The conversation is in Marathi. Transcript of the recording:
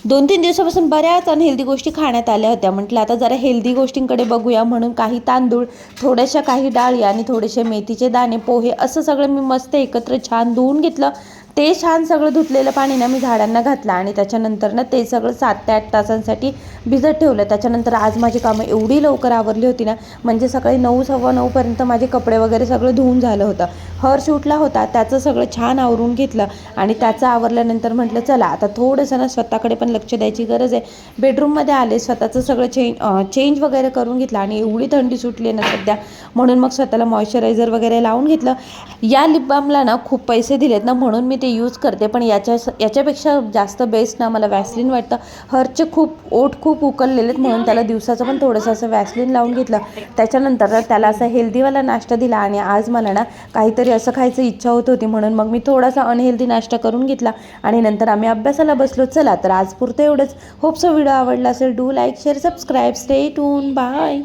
2-3 दिवसापासून बऱ्याच अनहेल्दी गोष्टी खाण्यात आल्या होत्या. म्हटलं आता जरा हेल्दी गोष्टींकडे बघूया, म्हणून काही तांदूळ, थोड्याशा काही डाळी आणि थोडेसे मेथीचे दाणे, पोहे असं सगळं मी मस्त एकत्र छान धुवून घेतलं. ते छान सगळं धुतलेलं पाणी ना मी झाडांना घातलं आणि त्याच्यानंतर ना ते सगळं 7 ते 8 तासांसाठी भिजत ठेवलं. त्याच्यानंतर आज माझी कामं एवढी लवकर आवरली होती ना, म्हणजे सकाळी 9, 9:15 माझे कपडे वगैरे सगळं धुवून झालं होतं. हर्ष उठला होता, त्याचं सगळं छान आवरून घेतलं आणि त्याचं आवरल्यानंतर म्हटलं चला आता थोडंसं ना स्वतःकडे पण लक्ष द्यायची गरज आहे. बेडरूममध्ये आले, स्वतःचं सगळं चेंज वगैरे करून घेतलं आणि एवढी थंडी सुटली ना सध्या, म्हणून मग स्वतःला मॉइश्चरायझर वगैरे लावून घेतलं. या लिप बामला ना खूप पैसे दिलेत ना, म्हणून मी ते यूज करते, पण याच्यापेक्षा जास्त बेस्ट ना मला वॅसलीन वाटतं. हर्षचे खूप उकललेलेत, म्हणून त्याला दिवसाचं पण थोडंसं असं वॅसलीन लावून घेतलं. त्याच्यानंतर त्याला असा हेल्दीवाला नाश्ता दिला आणि आज मला ना काहीतरी असं खायची इच्छा होत होती, म्हणून मग मी थोडासा अनहेल्दी नाश्ता करून घेतला आणि नंतर आम्ही अभ्यासाला बसलो. चला तर आज पुरतं एवढंच. होप सो व्हिडिओ आवडला असेल. Do like, share, subscribe, stay tune, bye.